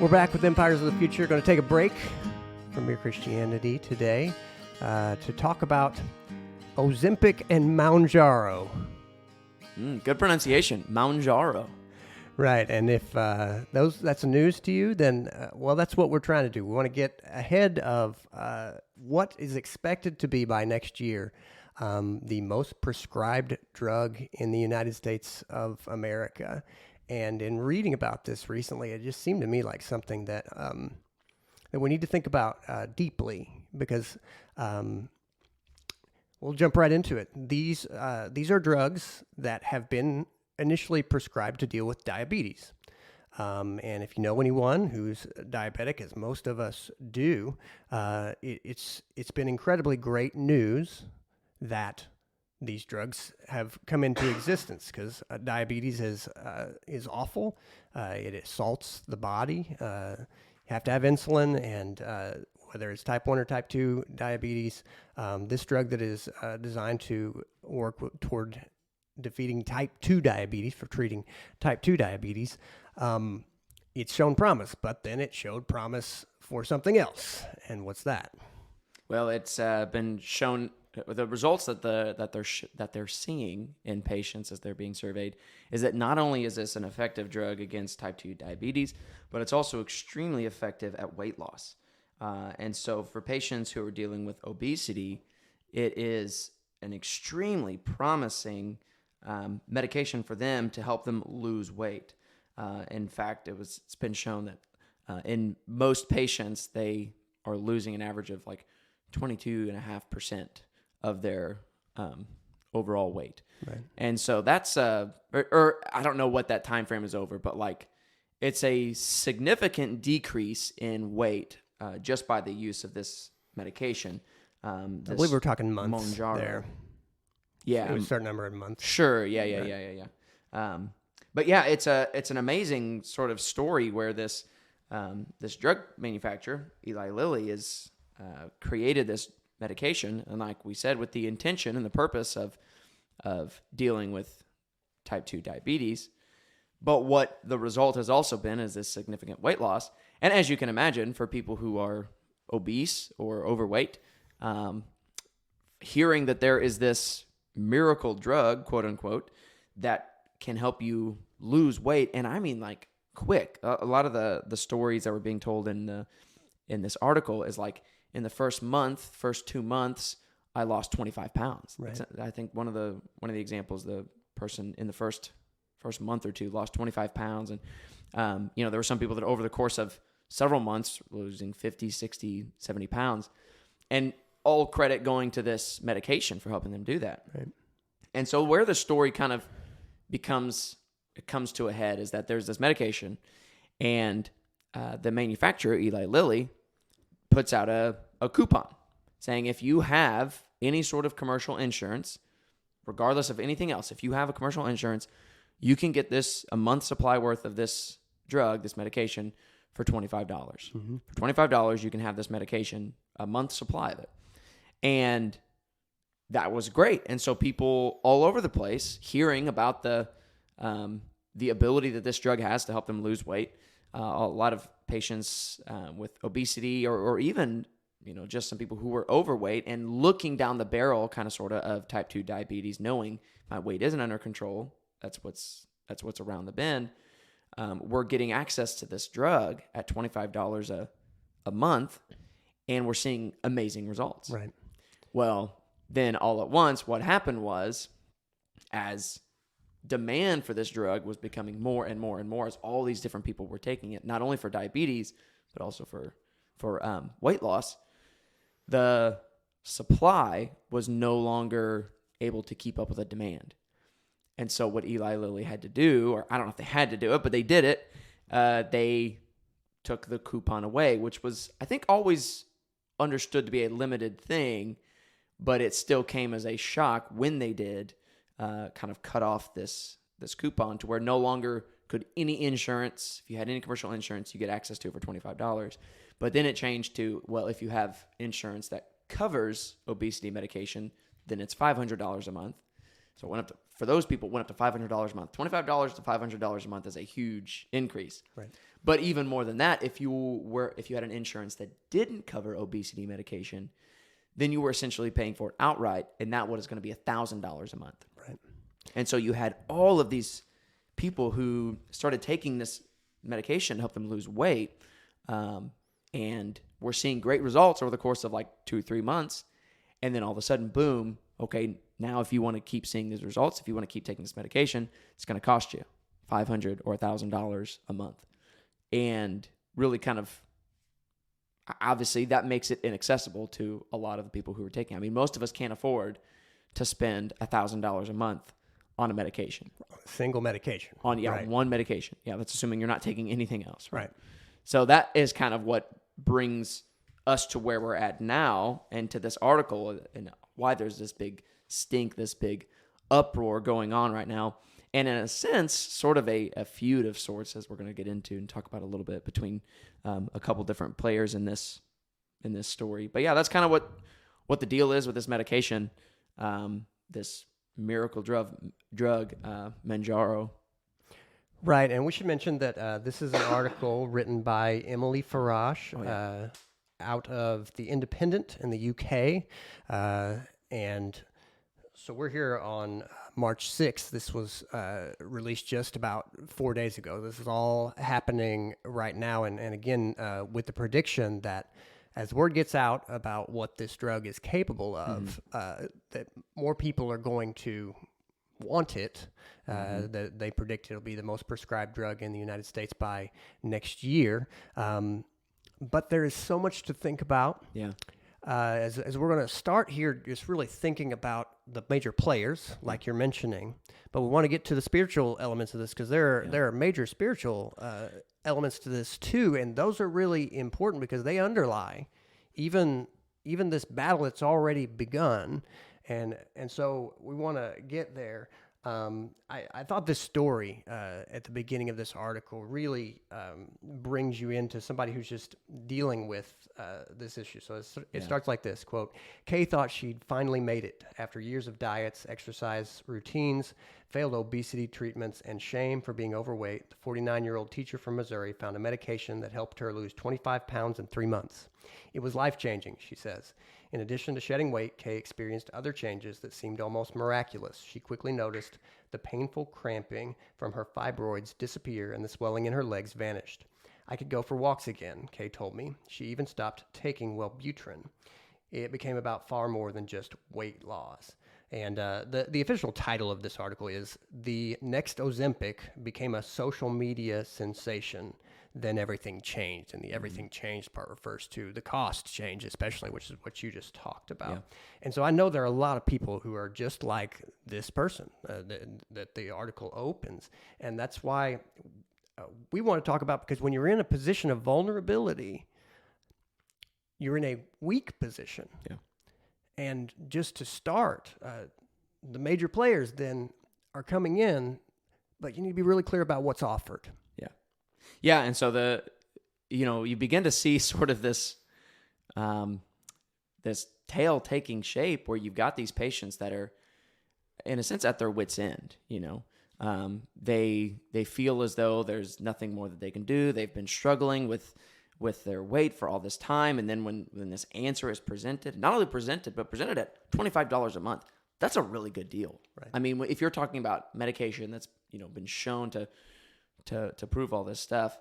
We're back with Empires of the Future. Going to take a break from Mere Christianity today to talk about Ozempic and Mounjaro. Good pronunciation, Mounjaro. Right, and if that's news to you, then, that's what we're trying to do. We want to get ahead of what is expected to be by next year the most prescribed drug in the United States of America. And in reading about this recently, it just seemed to me like something that that we need to think about deeply, because we'll jump right into it. These are drugs that have been initially prescribed to deal with diabetes. And if you know anyone who's diabetic, as most of us do, it's been incredibly great news that these drugs have come into existence, because diabetes is awful. It assaults the body. You have to have insulin, and whether it's type 1 or type 2 diabetes, this drug that is designed to work toward defeating type 2 diabetes, for treating type 2 diabetes, it's shown promise, but then it showed promise for something else. And what's that? Well, it's been shown, the results that they're seeing in patients as they're being surveyed is that not only is this an effective drug against type 2 diabetes, but it's also extremely effective at weight loss. And so for patients who are dealing with obesity, it is an extremely promising medication for them to help them lose weight. In fact, it's been shown that in most patients, they are losing an average of like 22.5% of their overall weight. Right. And so that's or I don't know what that time frame is over, but like it's a significant decrease in weight just by the use of this medication. I believe we're talking months Mounjaro. There. Yeah, it was a certain number of months. Sure. Yeah. But yeah, it's an amazing sort of story where this drug manufacturer, Eli Lilly, is created this medication, and like we said, with the intention and the purpose of dealing with type 2 diabetes. But what the result has also been is this significant weight loss. And as you can imagine, for people who are obese or overweight, hearing that there is this miracle drug, quote unquote, that can help you lose weight, and I mean like quick. A lot of the stories that were being told in this article is like, in the first 2 months, I lost 25 pounds. Right. I think one of the examples, the person in the first month or two lost 25 pounds. And, there were some people that over the course of several months losing 50, 60, 70 pounds, and all credit going to this medication for helping them do that. Right. And so where the story kind of comes to a head is that there's this medication, and the manufacturer, Eli Lilly, puts out a coupon saying if you have any sort of commercial insurance, regardless of anything else, if you have a commercial insurance, you can get a month's supply worth of this drug, this medication, for $25. Mm-hmm. For $25, you can have this medication, a month's supply of it. And that was great. And so people all over the place hearing about the ability that this drug has to help them lose weight. A lot of patients with obesity or even, just some people who were overweight and looking down the barrel kind of sort of type 2 diabetes, knowing my weight isn't under control. That's what's around the bend. We're getting access to this drug at $25 a month, and we're seeing amazing results. Right. Well, then all at once, what happened was, as demand for this drug was becoming more and more and more, as all these different people were taking it, not only for diabetes, but also for weight loss, the supply was no longer able to keep up with the demand. And so what Eli Lilly had to do, or I don't know if they had to do it, but they did it, they took the coupon away, which was, I think, always understood to be a limited thing, but it still came as a shock when they did kind of cut off this coupon to where no longer could any insurance, if you had any commercial insurance, you get access to it for $25. But then it changed to, well, if you have insurance that covers obesity medication, then it's $500 a month. So it went up to, for those people, it went up to $500 a month. $25 to $500 a month is a huge increase. Right. But even more than that, if you had an insurance that didn't cover obesity medication, then you were essentially paying for it outright, and that was going to be $1,000 a month. Right. And so you had all of these people who started taking this medication to help them lose weight, and we're seeing great results over the course of like 2-3 months. And then all of a sudden, boom, okay, now if you want to keep seeing these results, if you want to keep taking this medication, it's going to cost you $500 or $1,000 a month. And really kind of, obviously that makes it inaccessible to a lot of the people who are taking it. I mean, most of us can't afford to spend $1,000 a month on a medication. Single medication. Right. One medication. Yeah, that's assuming you're not taking anything else. Right. So that is kind of what brings us to where we're at now, and to this article, and why there's this big stink, this big uproar going on right now. And in a sense, sort of a feud of sorts, as we're going to get into and talk about a little bit, between a couple different players in this story. But yeah, that's kind of what the deal is with this medication, this miracle drug, Mounjaro. Right, and we should mention that this is an article written by Emily Farash, out of The Independent in the UK, and so we're here on March 6th. This was released just about 4 days ago. This is all happening right now, and again, with the prediction that as word gets out about what this drug is capable of, that more people are going to want it. That they predict it'll be the most prescribed drug in the United States by next year. But there is so much to think about. Yeah. As we're going to start here, just really thinking about the major players, like you're mentioning. But we want to get to the spiritual elements of this, because there are major spiritual elements to this too, and those are really important because they underlie even this battle that's already begun. And so we want to get there. I thought this story at the beginning of this article really brings you into somebody who's just dealing with this issue. So it starts like this, quote, Kay thought she'd finally made it after years of diets, exercise routines, failed obesity treatments, and shame for being overweight. The 49-year-old teacher from Missouri found a medication that helped her lose 25 pounds in 3 months. It was life-changing, she says. In addition to shedding weight, Kay experienced other changes that seemed almost miraculous. She quickly noticed the painful cramping from her fibroids disappear and the swelling in her legs vanished. I could go for walks again, Kay told me. She even stopped taking Wellbutrin. It became about far more than just weight loss. And the official title of this article is "The Next Ozempic Became a Social Media Sensation. Then everything changed." And the everything changed part refers to the cost change, especially, which is what you just talked about. Yeah. And so I know there are a lot of people who are just like this person that the article opens. And that's why we want to talk about, because when you're in a position of vulnerability, you're in a weak position. Yeah. And just to start, the major players then are coming in, but you need to be really clear about what's offered. Yeah, and so you begin to see sort of this this tale taking shape, where you've got these patients that are, in a sense, at their wits' end. They feel as though there's nothing more that they can do. They've been struggling with their weight for all this time, and then when this answer is presented, not only presented, but presented at $25 a month, that's a really good deal. Right. I mean, if you're talking about medication that's been shown to prove all this stuff,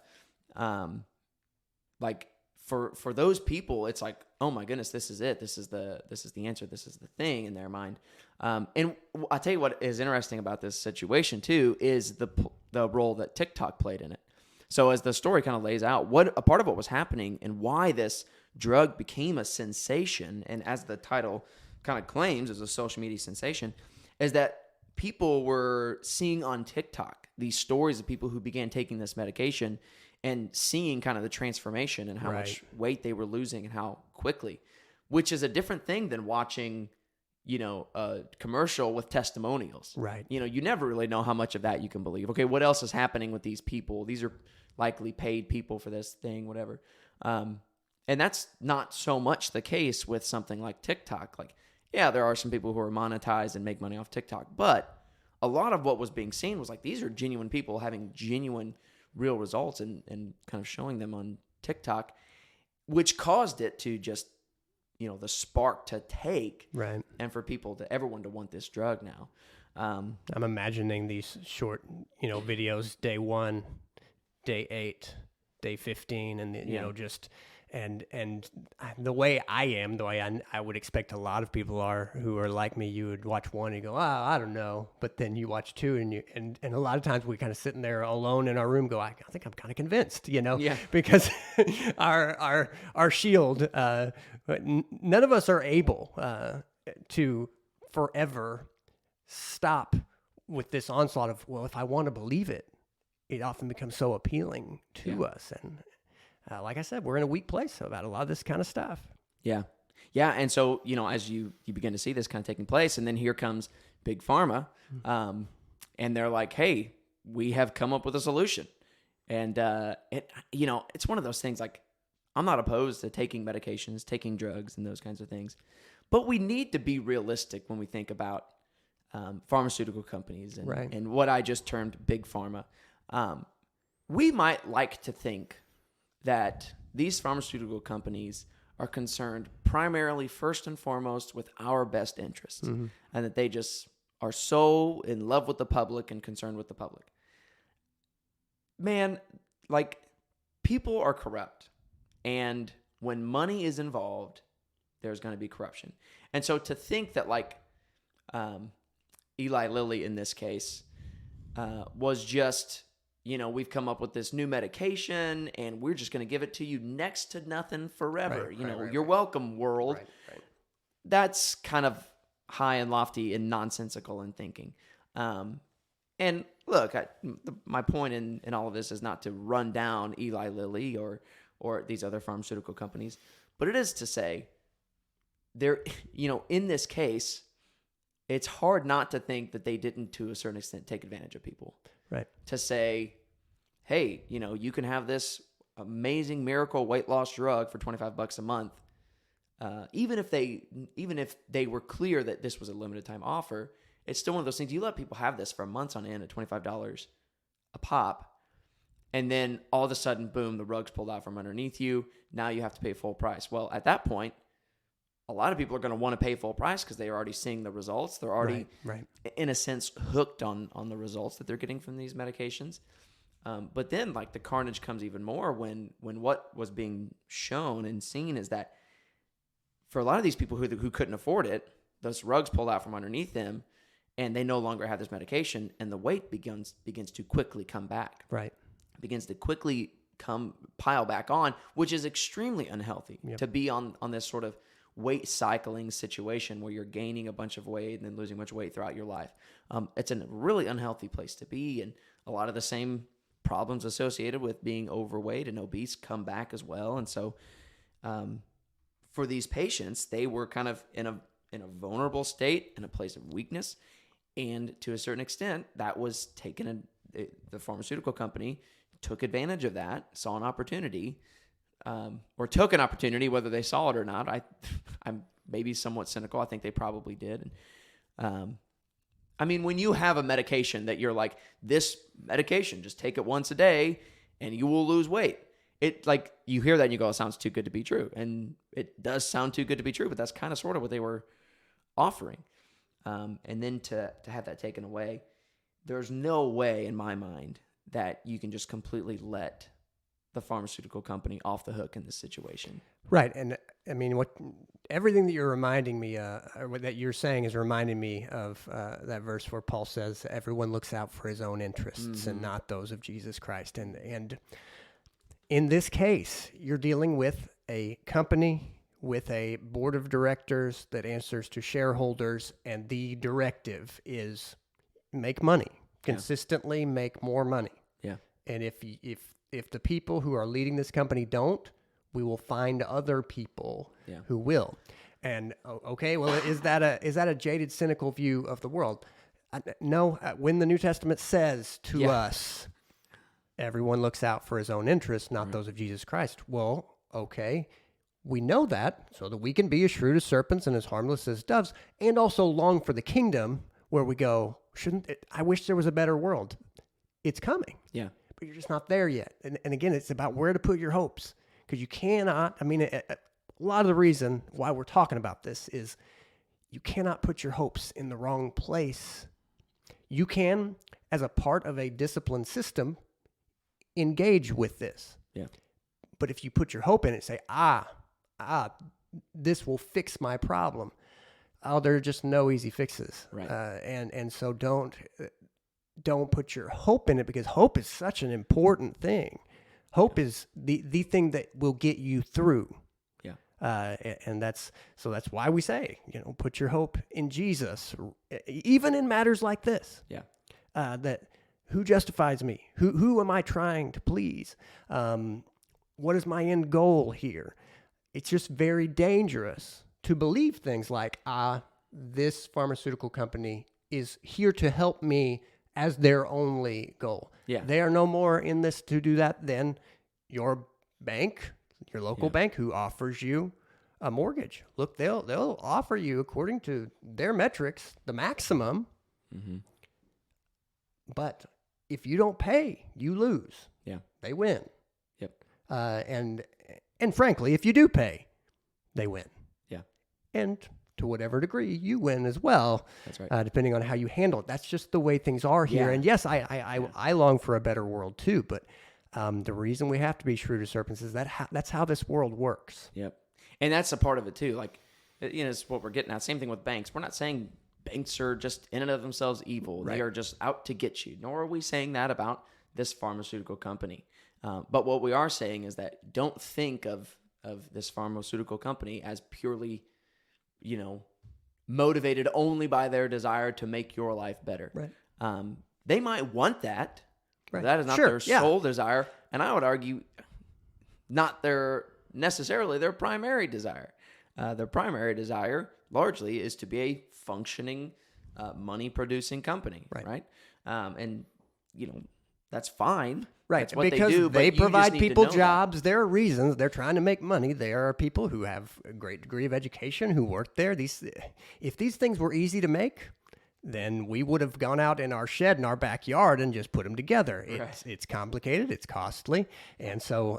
like for those people, it's like, oh my goodness, this is it. This is the answer. This is the thing in their mind. And I'll tell you what is interesting about this situation too is the role that TikTok played in it. So as the story kind of lays out, a part of what was happening and why this drug became a sensation, and as the title kind of claims, is a social media sensation, is that people were seeing on TikTok these stories of people who began taking this medication and seeing kind of the transformation and how much weight they were losing and how quickly, which is a different thing than watching, a commercial with testimonials. Right. You never really know how much of that you can believe. Okay, what else is happening with these people? These are likely paid people for this thing, whatever. And that's not so much the case with something like TikTok. Like Yeah, there are some people who are monetized and make money off TikTok, but a lot of what was being seen was like, these are genuine people having genuine, real results and kind of showing them on TikTok, which caused it to just, the spark to take, Right. and for everyone to want this drug now. I'm imagining these short, videos, day 1, day 8, day 15, and just and the way I am, the way I would expect a lot of people who are like me. You would watch one and you go, I don't know, but then you watch 2, and a lot of times we kind of sitting there alone in our room, go, I think I'm kind of convinced, because our shield, none of us are able to forever stop with this onslaught of, well, if I want to believe it, it often becomes so appealing to us. And like I said, we're in a weak place about a lot of this kind of stuff. Yeah. Yeah. And so, as you begin to see this kind of taking place, and then here comes Big Pharma, and they're like, hey, we have come up with a solution. And, it's one of those things, like, I'm not opposed to taking medications, taking drugs and those kinds of things, but we need to be realistic when we think about pharmaceutical companies and what I just termed Big Pharma. We might like to think that these pharmaceutical companies are concerned primarily, first and foremost, with our best interests, and that they just are so in love with the public and concerned with the public. Man, like, people are corrupt, and when money is involved, there's going to be corruption. And so to think that, like, Eli Lilly in this case was just, we've come up with this new medication and we're just going to give it to you next to nothing forever. You're welcome, world. Right. That's kind of high and lofty and nonsensical in thinking. And look, my point in all of this is not to run down Eli Lilly or these other pharmaceutical companies, but it is to say in this case, it's hard not to think that they didn't, to a certain extent, take advantage of people. Right. To say, hey, you can have this amazing miracle weight loss drug for $25 a month. Even if they were clear that this was a limited time offer, it's still one of those things. You let people have this for months on end at $25 a pop, and then all of a sudden, boom, the rug's pulled out from underneath you. Now you have to pay full price. Well, at that point, a lot of people are going to want to pay full price because they are already seeing the results. They're already, in a sense, hooked on the results that they're getting from these medications. But then, like, the carnage comes even more when what was being shown and seen is that for a lot of these people who couldn't afford it, those rugs pulled out from underneath them, and they no longer have this medication, and the weight begins to quickly come back. Right. Begins to quickly pile back on, which is extremely unhealthy to be on this sort of weight cycling situation where you're gaining a bunch of weight and then losing a bunch of weight throughout your life. It's a really unhealthy place to be, and a lot of the same problems associated with being overweight and obese come back as well. And so for these patients, they were kind of in a vulnerable state, in a place of weakness, and to a certain extent, that was the pharmaceutical company took advantage of that, saw an opportunity, or took an opportunity, whether they saw it or not. I'm maybe somewhat cynical. I think they probably did. I mean, when you have a medication that you're like, this medication, just take it once a day and you will lose weight. It, like, you hear that and you go, it sounds too good to be true. And it does sound too good to be true, but that's kind of sort of what they were offering. And then to have that taken away, there's no way in my mind that you can just completely let the pharmaceutical company off the hook in this situation. Right. And I mean, everything that you're reminding me, or that you're saying is reminding me of that verse where Paul says, everyone looks out for his own interests and not those of Jesus Christ. And in this case, you're dealing with a company with a board of directors that answers to shareholders, and the directive is make money, consistently make more money. Yeah. And if the people who are leading this company don't, we will find other people who will. And okay, well, is that a jaded, cynical view of the world? No. When the New Testament says to us, everyone looks out for his own interests, not those of Jesus Christ. Well, okay, We know that so that we can be as shrewd as serpents and as harmless as doves, and also long for the kingdom where we go, I wish there was a better world. It's coming. Yeah. But you're just not there yet. And again, it's about where to put your hopes, because you cannot, a lot of the reason why we're talking about this is you cannot put your hopes in the wrong place. You can, as a part of a disciplined system, engage with this. Yeah. But if you put your hope in it, say, this will fix my problem. Oh, there are just no easy fixes. Right. And so don't put your hope in it, because hope is such an important thing. Hope is the thing that will get you through. Yeah. And that's why we say, put your hope in Jesus, even in matters like this. Yeah. That who justifies me? Who am I trying to please? What is my end goal here? It's just very dangerous to believe things like, this pharmaceutical company is here to help me as their only goal. Yeah. They are no more in this to do that than your bank, your local bank, who offers you a mortgage. Look, they'll offer you, according to their metrics, the maximum. Mm-hmm. But if you don't pay, you lose. Yeah. They win. Yep. And frankly, if you do pay, they win. Yeah. And to whatever degree, you win as well. That's right. Depending on how you handle it. That's just the way things are here. Yeah. And yes, I long for a better world too. But the reason we have to be shrewd as serpents is that's how this world works. Yep. And that's a part of it too. Like, it's what we're getting at. Same thing with banks. We're not saying banks are just in and of themselves evil. Right. They are just out to get you. Nor are we saying that about this pharmaceutical company. But what we are saying is that don't think of this pharmaceutical company as purely, motivated only by their desire to make your life better. Right. They might want that. Right. That is not their sole desire. And I would argue not necessarily their primary desire. Their primary desire largely is to be a functioning, money-producing company. Right. And, that's fine. Right, that's what because they do. They but you provide just need to people know jobs. There are reasons they're trying to make money. There are people who have a great degree of education who work there. If these things were easy to make, then we would have gone out in our shed in our backyard and just put them together. It's complicated. It's costly, and so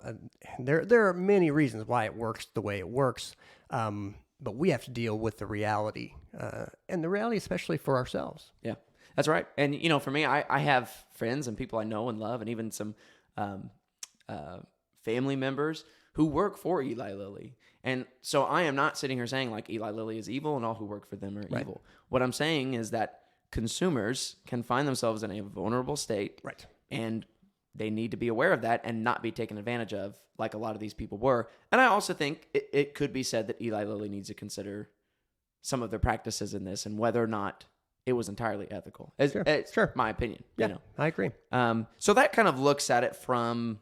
there are many reasons why it works the way it works. But we have to deal with the reality, and the reality, especially for ourselves. Yeah. That's right. And, for me, I have friends and people I know and love, and even some family members who work for Eli Lilly. And so I am not sitting here saying like Eli Lilly is evil and all who work for them are evil. What I'm saying is that consumers can find themselves in a vulnerable state. Right. And they need to be aware of that and not be taken advantage of like a lot of these people were. And I also think it could be said that Eli Lilly needs to consider some of their practices in this and whether or not it was entirely ethical. It's my opinion. Yeah, I agree. So that kind of looks at it from,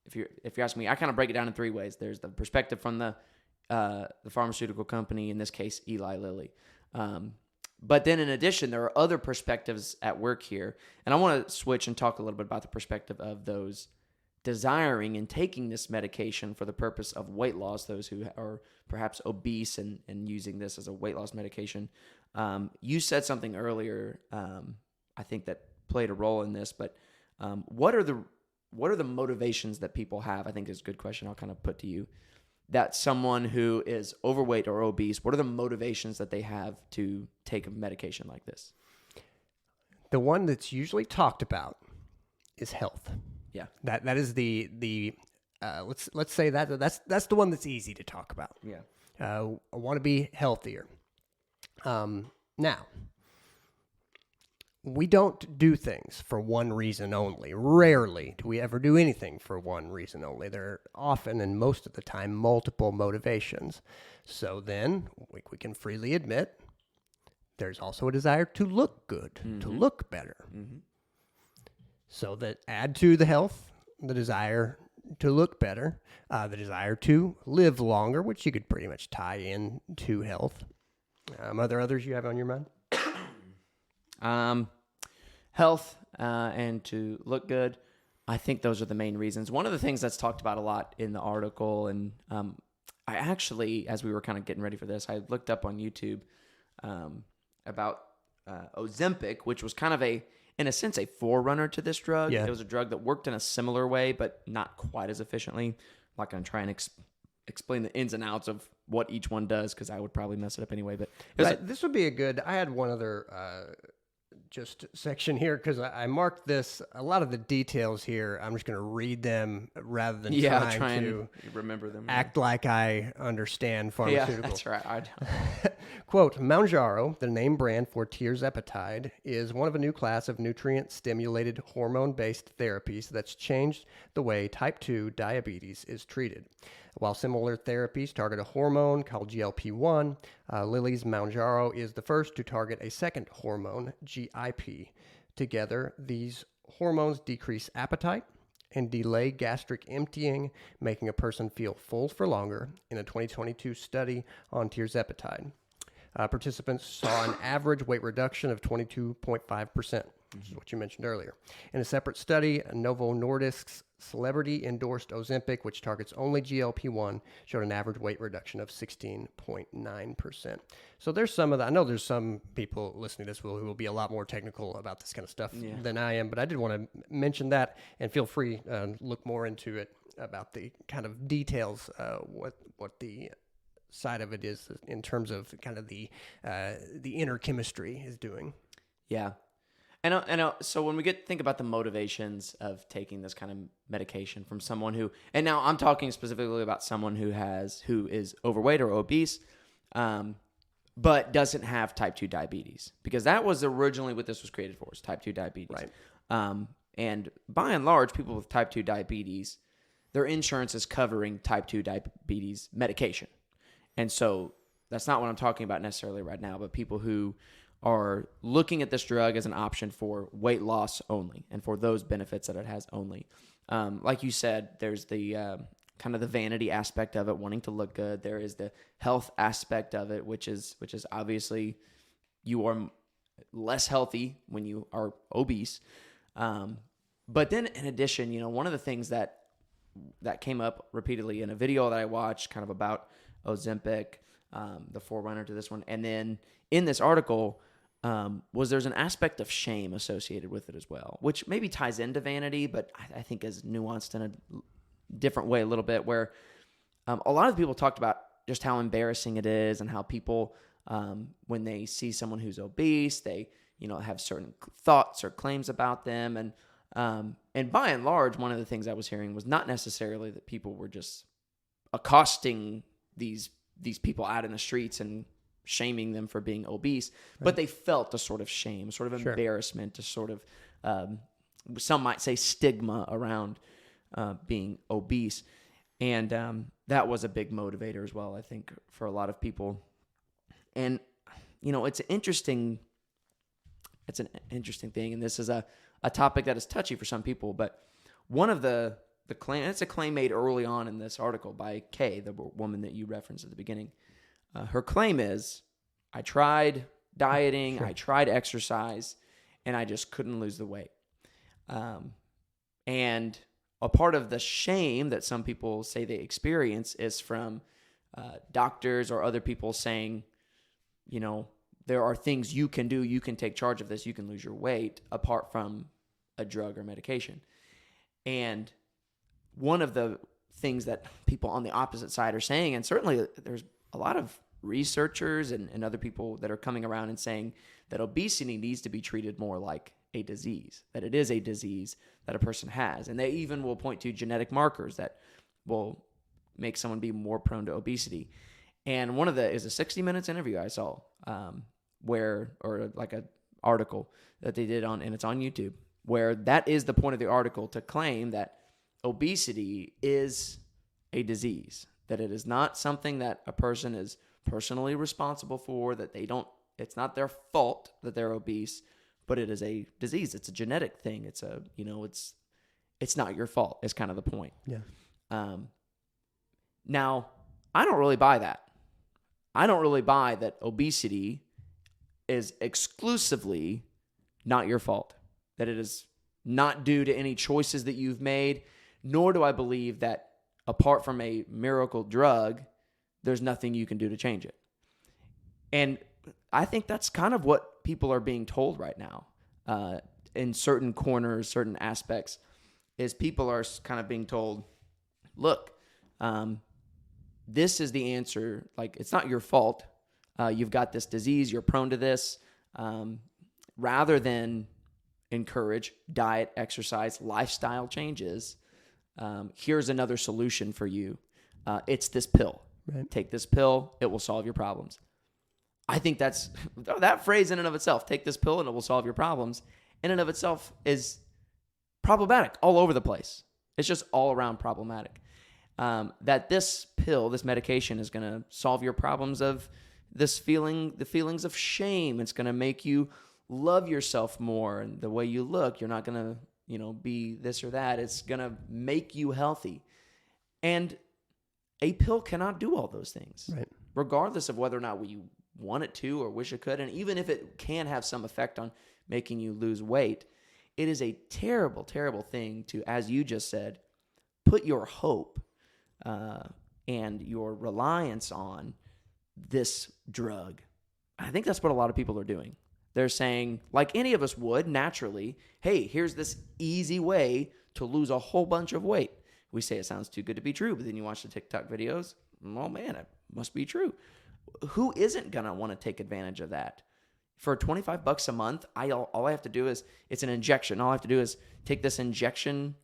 if you ask me, I kind of break it down in three ways. There's the perspective from the pharmaceutical company, in this case, Eli Lilly. But then in addition, there are other perspectives at work here. And I want to switch and talk a little bit about the perspective of those desiring and taking this medication for the purpose of weight loss, those who are perhaps obese and using this as a weight loss medication. You said something earlier, I think that played a role in this, but what are the motivations that people have? I think is a good question I'll kind of put to you. That someone who is overweight or obese, what are the motivations that they have to take a medication like this? The one that's usually talked about is health. Yeah. That is the let's say that's the one that's easy to talk about. Yeah. I want to be healthier. Now, we don't do things for one reason only. Rarely do we ever do anything for one reason only. There are often and most of the time multiple motivations. So then we can freely admit there's also a desire to look good, to look better. Mm-hmm. So that add to the health, the desire to look better, the desire to live longer, which you could pretty much tie in to health. Are there others you have on your mind? Health and to look good. I think those are the main reasons. One of the things that's talked about a lot in the article, and I actually, as we were kind of getting ready for this, I looked up on YouTube about Ozempic, which was kind of in a sense, a forerunner to this drug. Yeah. It was a drug that worked in a similar way, but not quite as efficiently. I'm not going to try and explain the ins and outs of what each one does, because I would probably mess it up anyway. But this would be a good. I had one other just section here because I marked this. A lot of the details here, I'm just going to read them rather than trying to remember them. act like I understand pharmaceuticals. Yeah, that's right. I don't. Quote, Mounjaro, the name brand for tirzepatide, is one of a new class of nutrient-stimulated hormone-based therapies that's changed the way type 2 diabetes is treated. While similar therapies target a hormone called GLP-1, Lilly's Mounjaro is the first to target a second hormone, GIP. Together, these hormones decrease appetite and delay gastric emptying, making a person feel full for longer in a 2022 study on tirzepatide. Participants saw an average weight reduction of 22.5%, which is what you mentioned earlier. In a separate study, Novo Nordisk's celebrity-endorsed Ozempic, which targets only GLP-1, showed an average weight reduction of 16.9%. So there's some of that. I know there's some people listening to this who will be a lot more technical about this kind of stuff than I am, but I did want to mention that, and feel free to look more into it about the kind of details, what the side of it is in terms of kind of the inner chemistry is doing. Yeah. And so when we think about the motivations of taking this kind of medication from someone who, and now I'm talking specifically about someone who is overweight or obese, but doesn't have type 2 diabetes, because that was originally what this was created for, is type 2 diabetes. Right. And by and large, people with type 2 diabetes, their insurance is covering type 2 diabetes medication. And so that's not what I'm talking about necessarily right now, but people who are looking at this drug as an option for weight loss only and for those benefits that it has only. Like you said, there's the kind of the vanity aspect of it, wanting to look good. There is the health aspect of it, which is obviously you are less healthy when you are obese. But then in addition, one of the things that came up repeatedly in a video that I watched kind of about Ozempic, the forerunner to this one, and then in this article, was there's an aspect of shame associated with it as well, which maybe ties into vanity, but I think is nuanced in a different way a little bit, where a lot of people talked about just how embarrassing it is, and how people, when they see someone who's obese, they have certain thoughts or claims about them, and by and large, one of the things I was hearing was not necessarily that people were just accosting these people out in the streets and shaming them for being obese, but they felt a sort of shame, a sort of embarrassment, a sort of, some might say, stigma around being obese. And that was a big motivator as well, I think, for a lot of people. And, it's an interesting thing, and this is a topic that is touchy for some people, but one of the claim, it's a claim made early on in this article by Kay, the woman that you referenced at the beginning. Her claim is, I tried dieting, I tried exercise, and I just couldn't lose the weight. And a part of the shame that some people say they experience is from doctors or other people saying, there are things you can do, you can take charge of this, you can lose your weight apart from a drug or medication. And one of the things that people on the opposite side are saying, and certainly there's a lot of researchers and other people that are coming around and saying that obesity needs to be treated more like a disease, that it is a disease that a person has. And they even will point to genetic markers that will make someone be more prone to obesity. And one of the is a 60 Minutes interview I saw, or like an article that they did and it's on YouTube, where that is the point of the article, to claim that obesity is a disease, that it is not something that a person is personally responsible for, that it's not their fault that they're obese, but it is a disease. It's a genetic thing. It's it's not your fault. Is kind of the point. Yeah. Now, I don't really buy that. I don't really buy that obesity is exclusively not your fault, that it is not due to any choices that you've made, nor do I believe that apart from a miracle drug, there's nothing you can do to change it. And I think that's kind of what people are being told right now, in certain corners, certain aspects, is people are kind of being told, look, this is the answer. Like, it's not your fault. You've got this disease. You're prone to this. Rather than encourage diet, exercise, lifestyle changes, here's another solution for you. It's this pill. Right. Take this pill. It will solve your problems. I think that phrase in and of itself, take this pill and it will solve your problems, in and of itself is problematic all over the place. It's just all around problematic. That this pill, this medication is going to solve your problems of the feelings of shame. It's going to make you love yourself more and the way you look. You're not going to, be this or that. It's going to make you healthy. And a pill cannot do all those things, right, regardless of whether or not we want it to or wish it could. And even if it can have some effect on making you lose weight, it is a terrible, terrible thing to, as you just said, put your hope and your reliance on this drug. I think that's what a lot of people are doing. They're saying, like any of us would naturally, hey, here's this easy way to lose a whole bunch of weight. We say it sounds too good to be true, but then you watch the TikTok videos. Oh man, it must be true. Who isn't going to want to take advantage of that? For $25 a month, all I have to do is, it's an injection. All I have to do is take this injection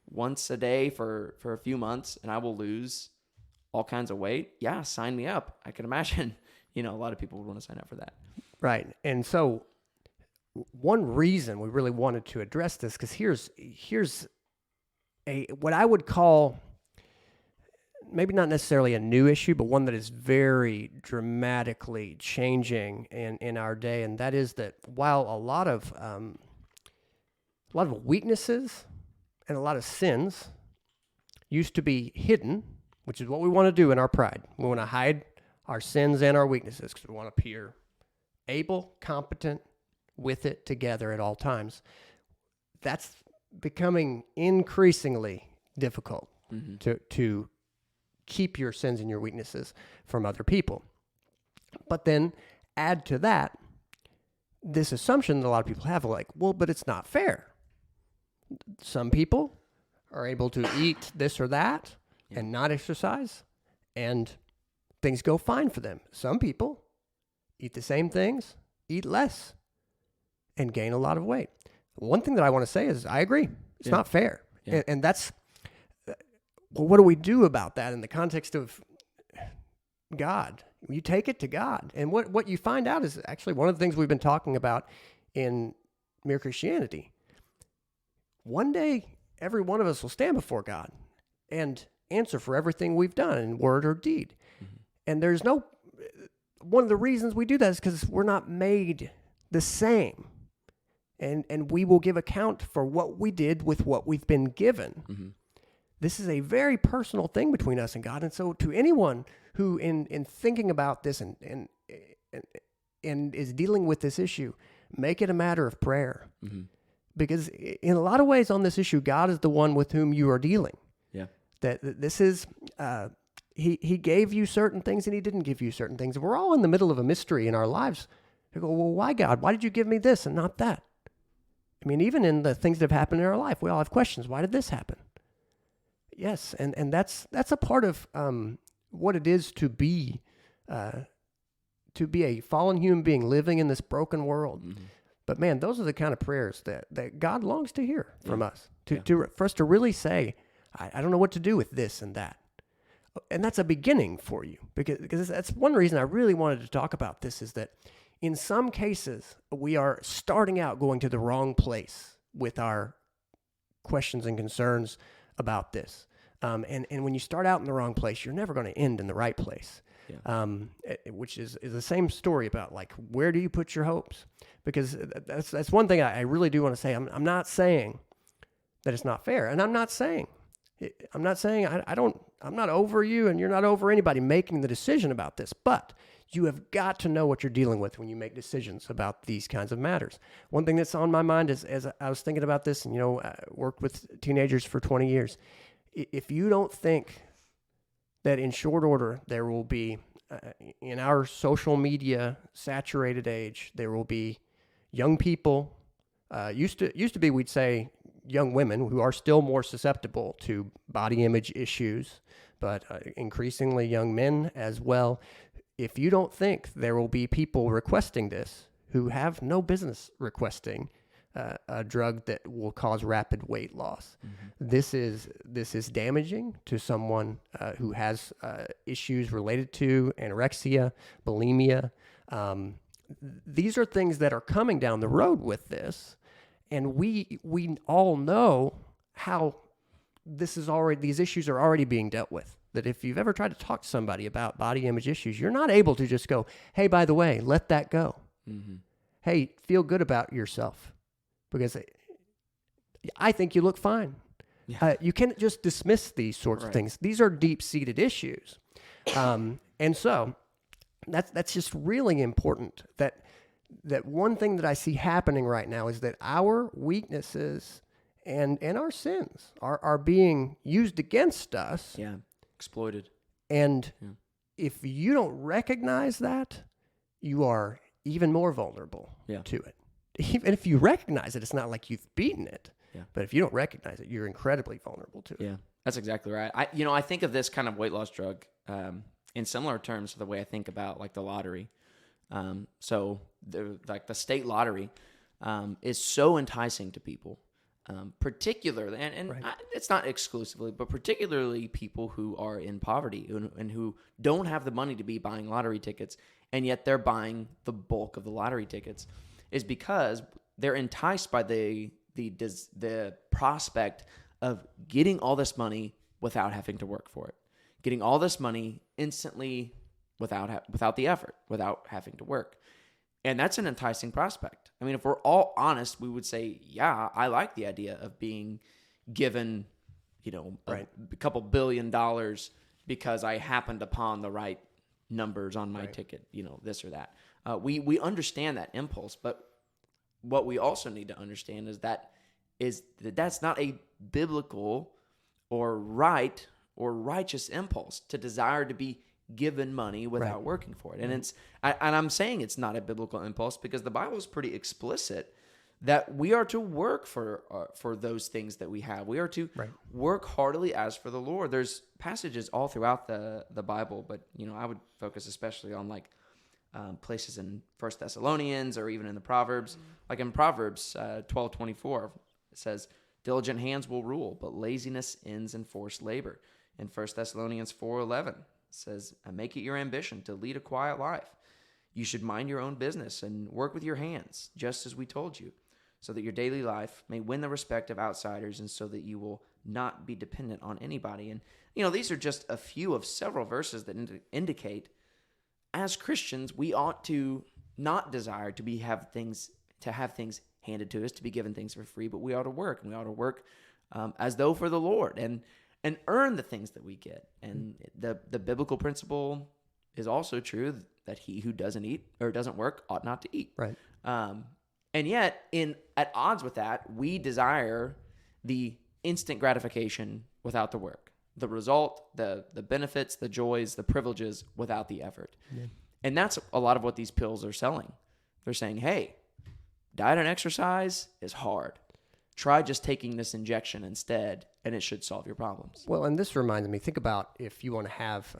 once a day for a few months, and I will lose all kinds of weight. Yeah, sign me up. I can imagine, a lot of people would want to sign up for that. Right. And so one reason we really wanted to address this, because here's what I would call maybe not necessarily a new issue, but one that is very dramatically changing in our day, and that is that while a lot of weaknesses and a lot of sins used to be hidden, which is what we want to do in our pride. We want to hide our sins and our weaknesses because we want to appear able, competent with it together at all times. That's becoming increasingly difficult to keep your sins and your weaknesses from other people. But then add to that this assumption that a lot of people have, like, well, but it's not fair. Some people are able to eat this or that and not exercise, and things go fine for them. Some people eat the same things, eat less, and gain a lot of weight. One thing that I want to say is I agree. It's not fair. Yeah. And that's, well, what do we do about that in the context of God? You take it to God. And what you find out is actually one of the things we've been talking about in Mere Christianity. One day, every one of us will stand before God and answer for everything we've done in word or deed. Mm-hmm. And one of the reasons we do that is because we're not made the same. And we will give account for what we did with what we've been given. Mm-hmm. This is a very personal thing between us and God. And so to anyone who in thinking about this and is dealing with this issue, make it a matter of prayer. Mm-hmm. Because in a lot of ways on this issue, God is the one with whom you are dealing. Yeah. That this is, he gave you certain things and he didn't give you certain things. We're all in the middle of a mystery in our lives. You go, well, why, God? Why did you give me this and not that? I mean, even in the things that have happened in our life, we all have questions. Why did this happen? Yes, and that's a part of what it is to be a fallen human being living in this broken world. Mm-hmm. But man, those are the kind of prayers that God longs to hear from us. For us to really say, I don't know what to do with this and that. And that's a beginning for you. Because that's one reason I really wanted to talk about this, is that in some cases, we are starting out going to the wrong place with our questions and concerns about this. And when you start out in the wrong place, you're never going to end in the right place. Yeah. Which is the same story about, like, where do you put your hopes? Because that's one thing I really do want to say. I'm not saying that it's not fair, and I'm not saying I'm not over you, and you're not over anybody making the decision about this. But you have got to know what you're dealing with when you make decisions about these kinds of matters. One thing that's on my mind is, as I was thinking about this, and I worked with teenagers for 20 years. If you don't think that in short order there will be, in our social media saturated age, there will be young people. Used to be, we'd say, young women who are still more susceptible to body image issues, but increasingly young men as well. If you don't think there will be people requesting this who have no business requesting a drug that will cause rapid weight loss, this is damaging to someone who has issues related to anorexia, bulimia. These are things that are coming down the road with this, and we all know how these issues are already being dealt with. That if you've ever tried to talk to somebody about body image issues, you're not able to just go, hey, by the way, let that go. Hey, feel good about yourself because I think you look fine. Yeah. You can't just dismiss these sorts of things. These are deep-seated issues. And so that's just really important that one thing that I see happening right now is that our weaknesses and our sins are being used against us. Yeah, exploited. And if you don't recognize that, you are even more vulnerable to it. Even if you recognize it, it's not like you've beaten it. Yeah. But if you don't recognize it, you're incredibly vulnerable to it. Yeah, that's exactly right. I think of this kind of weight loss drug in similar terms to the way I think about like the lottery. So the state lottery is so enticing to people, particularly, and it's not exclusively, but particularly people who are in poverty and who don't have the money to be buying lottery tickets, and yet they're buying the bulk of the lottery tickets, is because they're enticed by the prospect of getting all this money without having to work for it, getting all this money instantly without the effort, without having to work. And that's an enticing prospect. I mean, if we're all honest, we would say, yeah, I like the idea of being given, a couple $1 billion because I happened upon the right numbers on my ticket, this or that. We understand that impulse, but what we also need to understand is that that's not a biblical or right or righteous impulse to desire to be given money without working for it. And I'm saying it's not a biblical impulse because the Bible is pretty explicit that we are to work for those things that we have. We are to work heartily as for the Lord. There's passages all throughout the Bible, but I would focus especially on like places in 1 Thessalonians or even in the Proverbs. Like in Proverbs 12:24, it says, "Diligent hands will rule, but laziness ends in forced labor." In 1 Thessalonians 4:11, it says, "Make it your ambition to lead a quiet life. You should mind your own business and work with your hands, just as we told you, so that your daily life may win the respect of outsiders and so that you will not be dependent on anybody." And, these are just a few of several verses that indicate as Christians, we ought to not desire to have things handed to us, to be given things for free, but we ought to work, and we ought to work as though for the Lord and earn the things that we get. And the biblical principle is also true that he who doesn't eat or doesn't work ought not to eat. Right. And yet, at odds with that, we desire the instant gratification without the work. The result, the benefits, the joys, the privileges without the effort. Yeah. And that's a lot of what these pills are selling. They're saying, hey, diet and exercise is hard. Try just taking this injection instead, and it should solve your problems. Well, and this reminds me, think about if you want to have,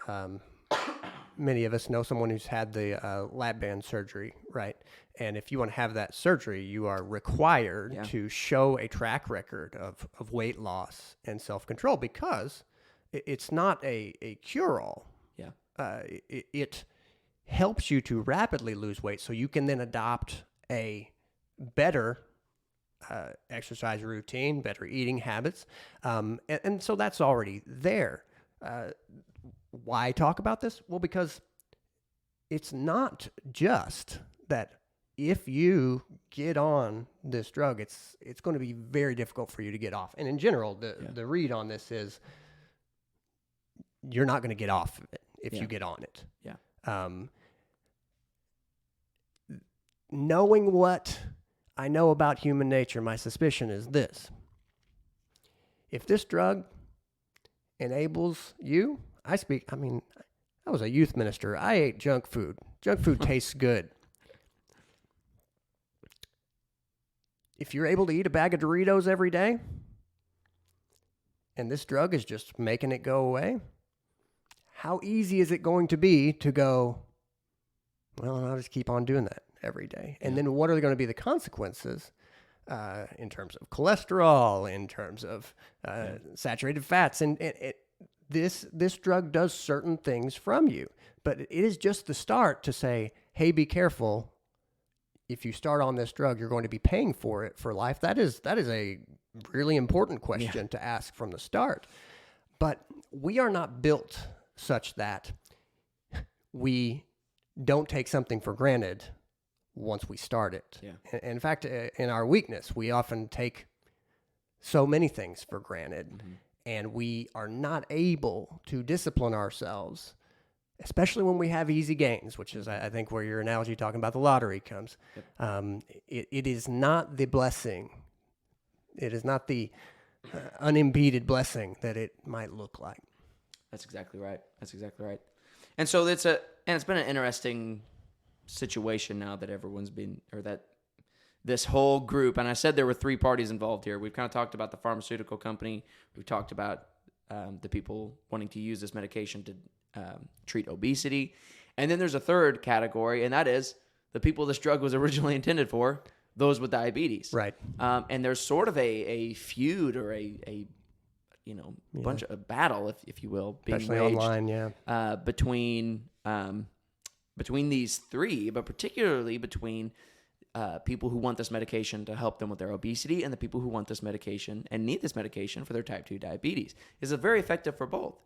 many of us know someone who's had the lap band surgery, right? And if you want to have that surgery, you are required to show a track record of weight loss and self-control because it's not a cure-all. Yeah. It helps you to rapidly lose weight so you can then adopt a better exercise routine, better eating habits. And so that's already there. Why talk about this? Well, because it's not just that if you get on this drug, it's going to be very difficult for you to get off. And in general, the read on this is you're not going to get off of it if you get on it. Yeah. Knowing what I know about human nature, my suspicion is this. If this drug enables you, I was a youth minister. I ate junk food. Junk food tastes good. If you're able to eat a bag of Doritos every day, and this drug is just making it go away, how easy is it going to be to go, well, I'll just keep on doing that every day? And then what are going to be the consequences in terms of cholesterol, in terms of saturated fats? And this drug does certain things from you, but it is just the start to say, hey, be careful. If you start on this drug, you're going to be paying for it for life. That is a really important question to ask from the start. But we are not built such that we don't take something for granted once we start it. Yeah. In fact, in our weakness, we often take so many things for granted, and we are not able to discipline ourselves, especially when we have easy gains, which is, I think, where your analogy talking about the lottery comes. Yep. It is not the blessing. It is not the unimpeded blessing that it might look like. That's exactly right. And so it's been an interesting situation now that everyone's been, or that this whole group, and I said there were 3 parties involved here. We've kind of talked about the pharmaceutical company. We've talked about the people wanting to use this medication to treat obesity. And then there's a third category, and that is the people this drug was originally intended for, those with diabetes. Right. And there's sort of a feud or a bunch of a battle, if you will, being especially waged, online, between these 3, but particularly between people who want this medication to help them with their obesity and the people who want this medication and need this medication for their type 2 diabetes. It's very effective for both.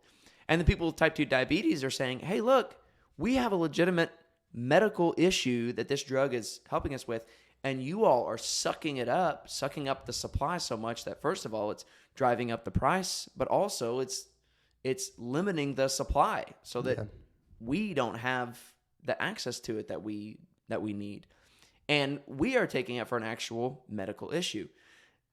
And the people with type 2 diabetes are saying, hey, look, we have a legitimate medical issue that this drug is helping us with, and you all are sucking up the supply so much that, first of all, it's driving up the price, but also it's limiting the supply so that we don't have the access to it that we need. And we are taking it for an actual medical issue.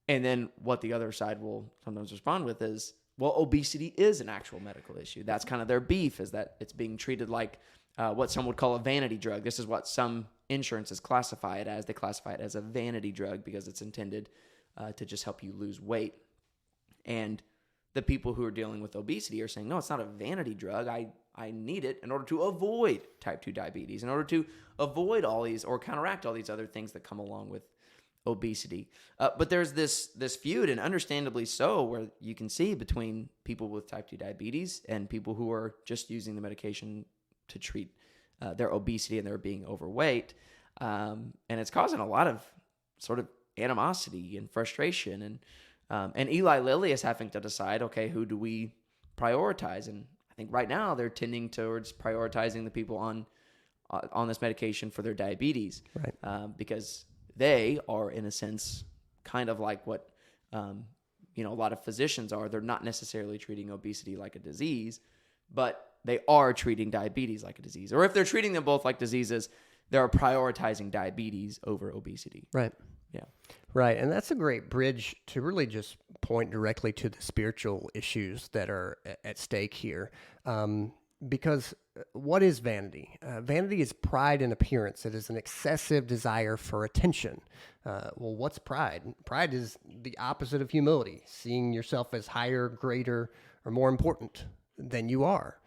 And then what the other side will sometimes respond with is, well, obesity is an actual medical issue. That's kind of their beef, is that it's being treated like what some would call a vanity drug. This is what some insurances classify it as. They classify it as a vanity drug because it's intended to just help you lose weight. And the people who are dealing with obesity are saying, no, it's not a vanity drug. I need it in order to avoid type 2 diabetes, in order to avoid all these or counteract all these other things that come along with obesity. But there's this feud, and understandably so, where you can see between people with type 2 diabetes and people who are just using the medication to treat their obesity and they're being overweight. And it's causing a lot of sort of animosity and frustration. And Eli Lilly is having to decide, okay, who do we prioritize? And I think right now they're tending towards prioritizing the people on this medication for their diabetes, right? Because they are, in a sense, kind of like what a lot of physicians are. They're not necessarily treating obesity like a disease, but they are treating diabetes like a disease. Or if they're treating them both like diseases, they're prioritizing diabetes over obesity. Right. Yeah. Right. And that's a great bridge to really just point directly to the spiritual issues that are at stake here. Because what is vanity? Vanity is pride in appearance. It is an excessive desire for attention. Well, what's pride? Pride is the opposite of humility, seeing yourself as higher, greater, or more important than you are.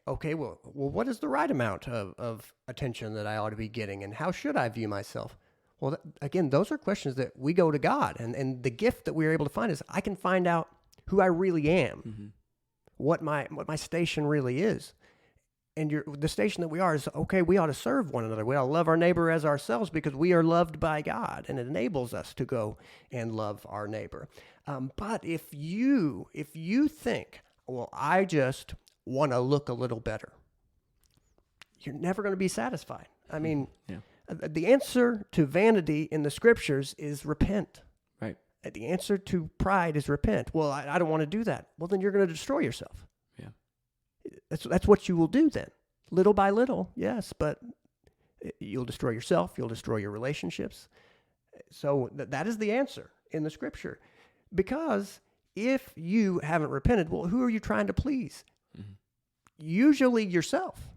Okay, well, what is the right amount of attention that I ought to be getting, and how should I view myself? Well, again, those are questions that we go to God, and the gift that we are able to find is I can find out who I really am, what my station really is. And the station that we are is, okay, we ought to serve one another. We ought to love our neighbor as ourselves because we are loved by God, and it enables us to go and love our neighbor. But if you think, well, I just want to look a little better, you're never going to be satisfied. I mean, the answer to vanity in the scriptures is repent. Right. The answer to pride is repent. Well, I don't want to do that. Well, then you're going to destroy yourself. Yeah. That's what you will do then. Little by little, yes, but you'll destroy yourself. You'll destroy your relationships. So that is the answer in the scripture. Because if you haven't repented, well, who are you trying to please? usually yourself.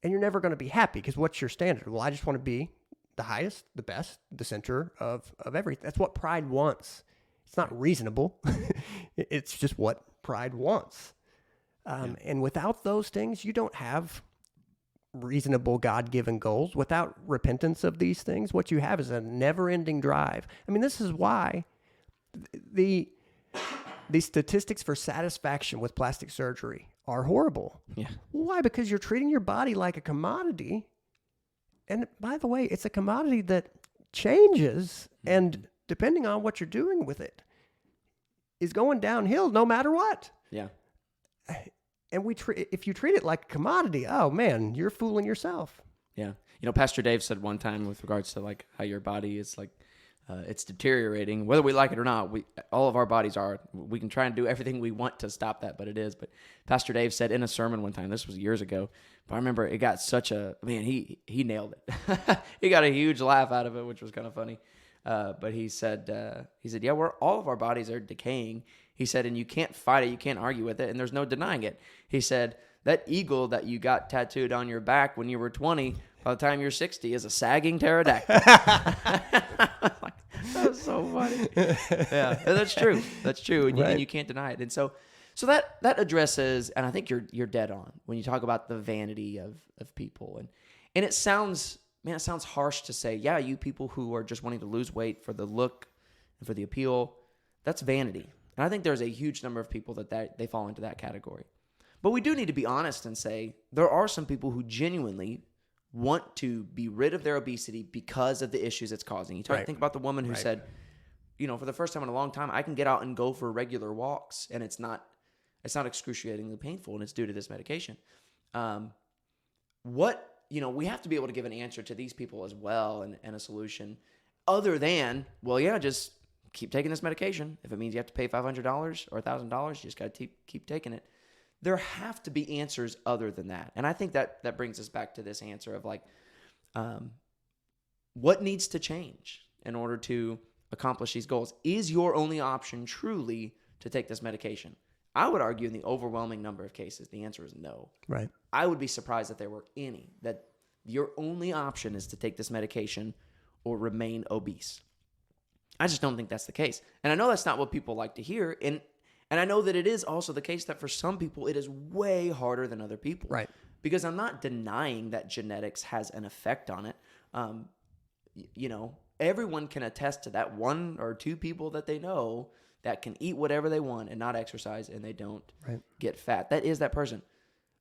And you're never going to be happy because what's your standard? Well, I just want to be the highest, the best, the center of everything. That's what pride wants. It's not reasonable. It's just what pride wants. And without those things, you don't have reasonable God-given goals. Without repentance of these things, what you have is a never-ending drive. I mean, this is why the statistics for satisfaction with plastic surgery are horrible. Yeah. Why? Because you're treating your body like a commodity. And by the way, it's a commodity that changes, and depending on what you're doing with it, is going downhill no matter what. Yeah. And if you treat it like a commodity, oh man, you're fooling yourself. Yeah. Pastor Dave said one time with regards to like how your body is like, it's deteriorating, whether we like it or not. All of our bodies are. We can try and do everything we want to stop that, but it is. But Pastor Dave said in a sermon one time, this was years ago, but I remember it got he nailed it. He got a huge laugh out of it, which was kind of funny. But he said, yeah, all of our bodies are decaying. He said, and you can't fight it, you can't argue with it, and there's no denying it. He said, that eagle that you got tattooed on your back when you were 20, by the time you're 60, is a sagging pterodactyl. That's so funny. Yeah, that's true. That's true, and you can't deny it. And so that addresses, and I think you're dead on when you talk about the vanity of people, and it sounds harsh to say, yeah, you people who are just wanting to lose weight for the look and for the appeal, that's vanity. And I think there's a huge number of people that they fall into that category. But we do need to be honest and say there are some people who genuinely want to be rid of their obesity because of the issues it's causing. Think about the woman who said, for the first time in a long time, I can get out and go for regular walks, and it's not excruciatingly painful, and it's due to this medication. We have to be able to give an answer to these people as well, and a solution other than, just keep taking this medication. If it means you have to pay $500 or $1,000, you just got to keep taking it. There have to be answers other than that. And I think that brings us back to this answer of like, what needs to change in order to accomplish these goals? Is your only option truly to take this medication? I would argue in the overwhelming number of cases, the answer is no. Right. I would be surprised if there were any that your only option is to take this medication or remain obese. I just don't think that's the case. And I know that's not what people like to hear. And I know that it is also the case that for some people, it is way harder than other people. Right. Because I'm not denying that genetics has an effect on it. Everyone can attest to that one or two people that they know that can eat whatever they want and not exercise, and they don't get fat. That is that person.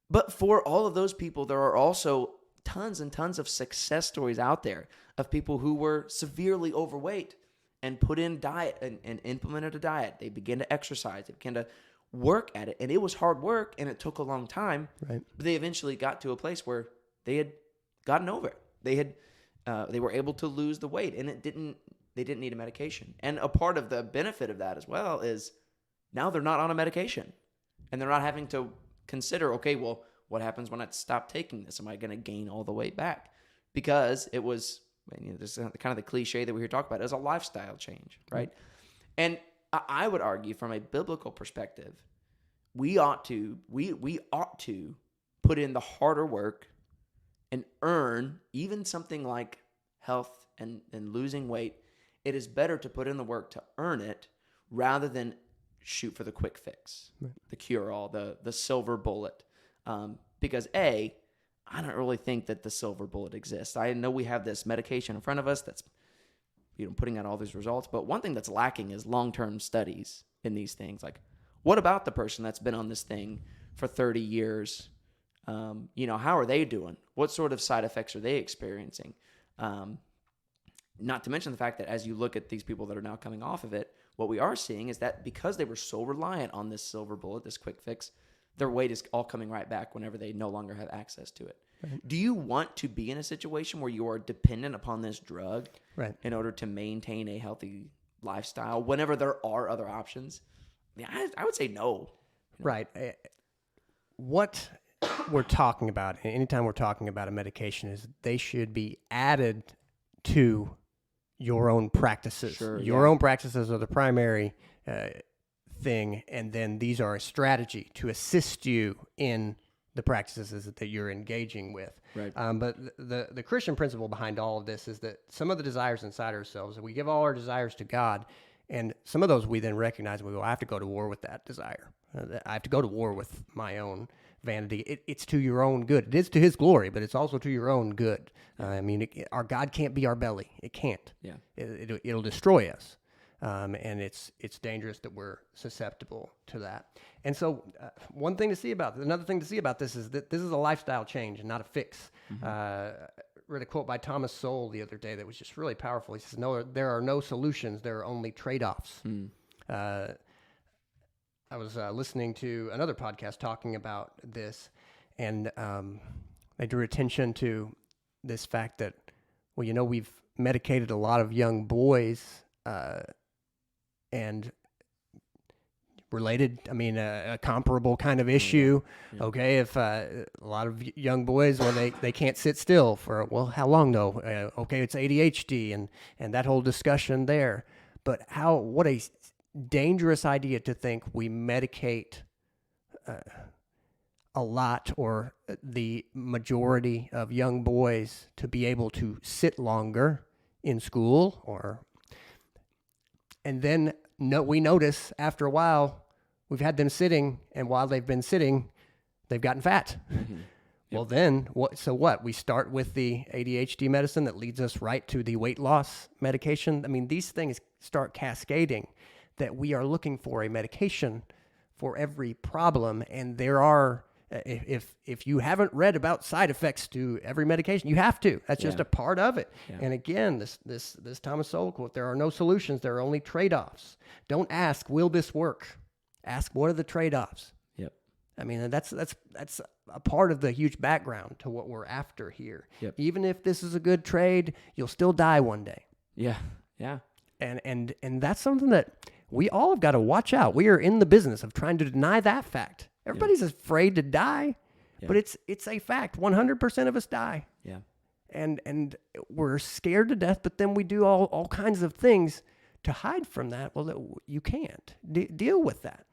But for all of those people, there are also tons and tons of success stories out there of people who were severely overweight and put in diet and implemented a diet. They began to exercise. They began to work at it. And it was hard work, and it took a long time. Right. But they eventually got to a place where they had gotten over it. They were able to lose the weight, and they didn't need a medication. And a part of the benefit of that as well is now they're not on a medication. And they're not having to consider, okay, well, what happens when I stop taking this? Am I going to gain all the weight back? Because it was... this is kind of the cliche that we hear talk about as a lifestyle change, right? And I would argue from a biblical perspective, we ought to put in the harder work and earn even something like health and losing weight. It is better to put in the work to earn it rather than shoot for the quick fix, the cure-all, the silver bullet. Because I don't really think that the silver bullet exists. I know we have this medication in front of us that's, putting out all these results. But one thing that's lacking is long-term studies in these things. Like, what about the person that's been on this thing for 30 years? How are they doing? What sort of side effects are they experiencing? Not to mention the fact that as you look at these people that are now coming off of it, what we are seeing is that because they were so reliant on this silver bullet, this quick fix, their weight is all coming right back whenever they no longer have access to it. Right. Do you want to be in a situation where you are dependent upon this drug in order to maintain a healthy lifestyle whenever there are other options? I would say no. Right. What we're talking about, anytime we're talking about a medication, is they should be added to your own practices. Sure, your own practices are the primary thing, and then these are a strategy to assist you in the practices that you're engaging with. Right. But the Christian principle behind all of this is that some of the desires inside ourselves, we give all our desires to God, and some of those we then recognize and we go, I have to go to war with that desire. I have to go to war with my own vanity. It's to your own good. It is to his glory, but it's also to your own good. I mean, our God can't be our belly. It can't. Yeah. It'll destroy us. And it's dangerous that we're susceptible to that. And so another thing to see about this is that this is a lifestyle change and not a fix. Read a quote by Thomas Sowell the other day that was just really powerful. He says, "No, there are no solutions. There are only trade-offs." I was listening to another podcast talking about this, and they drew attention to this fact that, well, we've medicated a lot of young boys and related, a comparable kind of issue. Yeah. Okay, if a lot of young boys, they can't sit still for, how long though? Okay, it's ADHD and that whole discussion there. But what a dangerous idea to think we medicate a lot or the majority of young boys to be able to sit longer in school and then we notice after a while we've had them sitting, and while they've been sitting, they've gotten fat. Mm-hmm. Yep. Well, then what? So what? We start with the ADHD medicine that leads us right to the weight loss medication. These things start cascading. That we are looking for a medication for every problem, and there are. If you haven't read about side effects to every medication, you have to. That's just a part of it. Yeah. And again, this Thomas Sowell quote: "There are no solutions. There are only trade-offs." Don't ask, "Will this work?" Ask, "What are the trade-offs?" Yep. That's a part of the huge background to what we're after here. Yep. Even if this is a good trade, you'll still die one day. Yeah. Yeah. And that's something that we all have got to watch out. We are in the business of trying to deny that fact. Everybody's afraid to die, but it's a fact. 100% of us die. Yeah. And we're scared to death, but then we do all kinds of things to hide from that. Well, you can't deal with that.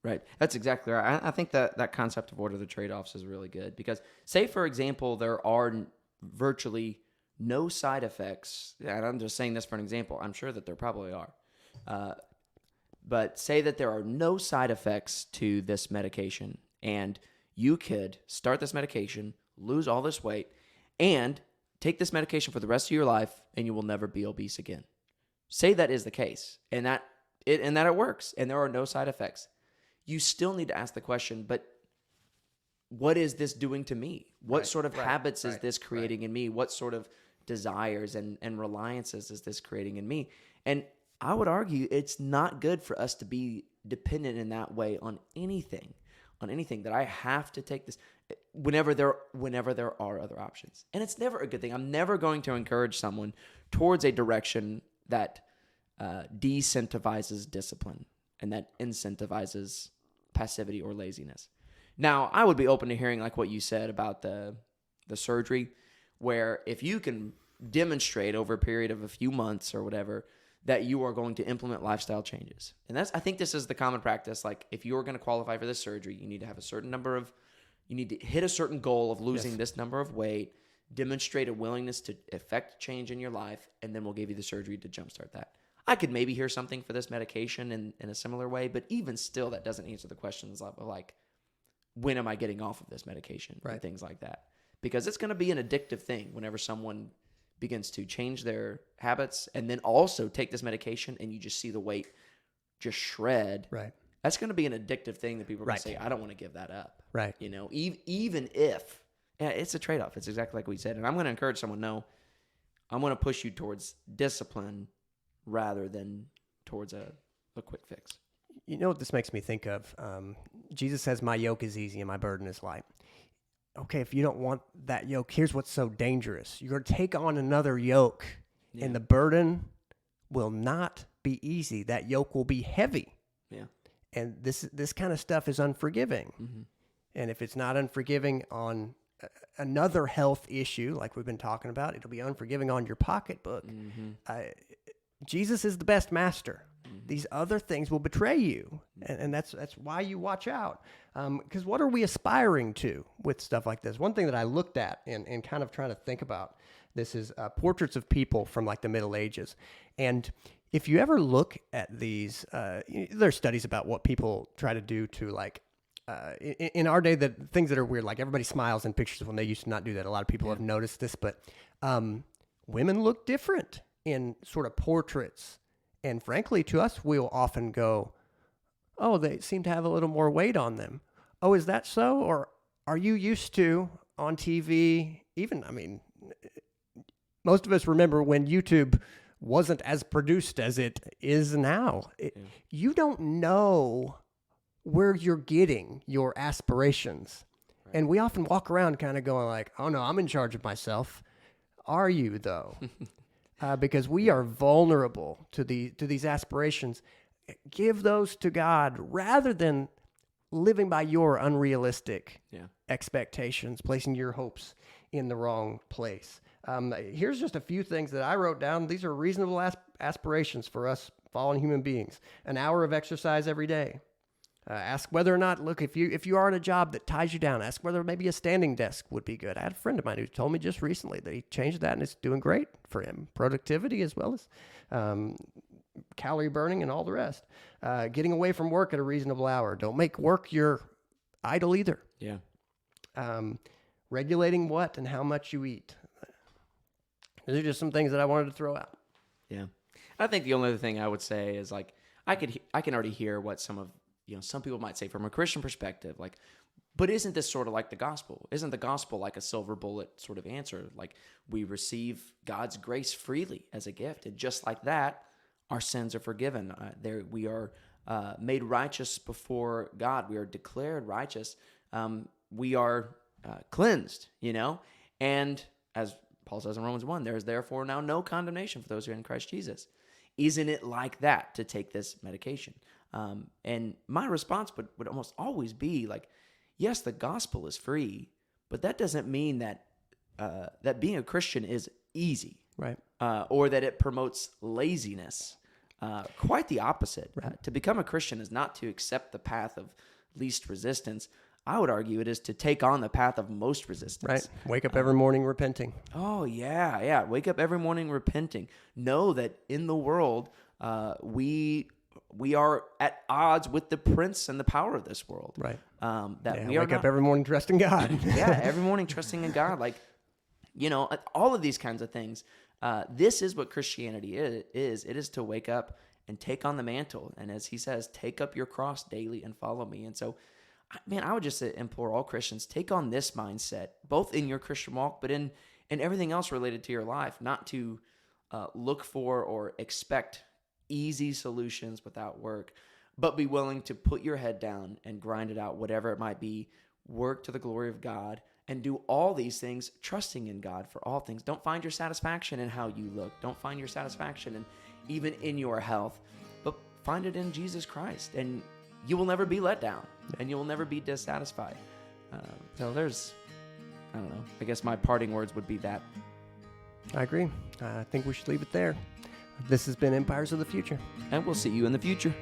Right. That's exactly right. I think that concept of what are the trade-offs is really good because say, for example, there are virtually no side effects. And I'm just saying this for an example. I'm sure that there probably are. But say that there are no side effects to this medication and you could start this medication, lose all this weight, and take this medication for the rest of your life and you will never be obese again. Say that is the case and that it works and there are no side effects. You still need to ask the question, but what is this doing to me? What sort of habits is this creating in me? What sort of desires and reliances is this creating in me? And I would argue it's not good for us to be dependent in that way on anything that I have to take this whenever there are other options. And it's never a good thing. I'm never going to encourage someone towards a direction that decentivizes discipline and that incentivizes passivity or laziness. Now, I would be open to hearing like what you said about the surgery, where if you can demonstrate over a period of a few months or whatever that you are going to implement lifestyle changes. And I think this is the common practice. Like if you're going to qualify for this surgery, you need to have you need to hit a certain goal of losing this number of weight, demonstrate a willingness to effect change in your life, and then we'll give you the surgery to jumpstart that. I could maybe hear something for this medication in a similar way, but even still, that doesn't answer the questions of like, when am I getting off of this medication and things like that? Because it's going to be an addictive thing whenever someone begins to change their habits and then also take this medication and you just see the weight just shred. Right. That's going to be an addictive thing that people are going to say, I don't want to give that up. Right. Even if it's a trade-off. It's exactly like we said. And I'm going to encourage someone, no, I'm going to push you towards discipline rather than towards a quick fix. You know what this makes me think of? Jesus says, my yoke is easy and my burden is light. Okay, if you don't want that yoke, here's what's so dangerous. You're going to take on another yoke, and the burden will not be easy. That yoke will be heavy. Yeah. And this kind of stuff is unforgiving. Mm-hmm. And if it's not unforgiving on another health issue, like we've been talking about, it'll be unforgiving on your pocketbook. Mm-hmm. Jesus is the best master. These other things will betray you, and that's why you watch out. Because what are we aspiring to with stuff like this? One thing that I looked at and kind of trying to think about this is portraits of people from like the Middle Ages. And if you ever look at these, there's studies about what people try to do to like, in our day, that things that are weird, like everybody smiles in pictures when they used to not do that. A lot of people have noticed this, but women look different in sort of portraits. And frankly, to us, we'll often go, oh, they seem to have a little more weight on them. Oh, is that so? Or are you used to on TV, even, I mean, most of us remember when YouTube wasn't as produced as it is now. You don't know where you're getting your aspirations. Right. And we often walk around kind of going like, oh no, I'm in charge of myself. Are you though? Because we are vulnerable to these aspirations. Give those to God rather than living by your unrealistic expectations, placing your hopes in the wrong place. Here's just a few things that I wrote down. These are reasonable aspirations for us fallen human beings. An hour of exercise every day. Ask whether or not, look, if you are in a job that ties you down, ask whether maybe a standing desk would be good. I had a friend of mine who told me just recently that he changed that and it's doing great for him. Productivity as well as calorie burning and all the rest. Getting away from work at a reasonable hour. Don't make work your idol either. Yeah. Regulating what and how much you eat. These are just some things that I wanted to throw out. Yeah. I think the only other thing I would say is like, I can already hear what some people might say from a Christian perspective, like, but isn't this sort of like the gospel? Isn't the gospel like a silver bullet sort of answer? Like we receive God's grace freely as a gift. And just like that, our sins are forgiven. We are made righteous before God. We are declared righteous. We are cleansed, and as Paul says in Romans 1, there is therefore now no condemnation for those who are in Christ Jesus. Isn't it like that to take this medication? And my response would almost always be like, yes, the gospel is free, but that doesn't mean that that being a Christian is easy, right? Or that it promotes laziness. Quite the opposite. Right. To become a Christian is not to accept the path of least resistance. I would argue it is to take on the path of most resistance. Right. Wake up every morning repenting. Oh, yeah. Wake up every morning repenting. Know that in the world, we are at odds with the prince and the power of this world. Right. Wake up every morning trusting God. Every morning trusting in God. Like, all of these kinds of things. This is what Christianity is. It is to wake up and take on the mantle. And as he says, take up your cross daily and follow me. And so, I would just implore all Christians, take on this mindset, both in your Christian walk, but in everything else related to your life, not to look for or expect easy solutions without work, but be willing to put your head down and grind it out, whatever it might be, work to the glory of God, and do all these things trusting in God for all things. Don't find your satisfaction in how you look. Don't find your satisfaction even in your health, but find it in Jesus Christ, and you will never be let down, and you will never be dissatisfied. So there's, I don't know, I guess my parting words would be that. I agree. I think we should leave it there. This has been Empires of the Future. And we'll see you in the future.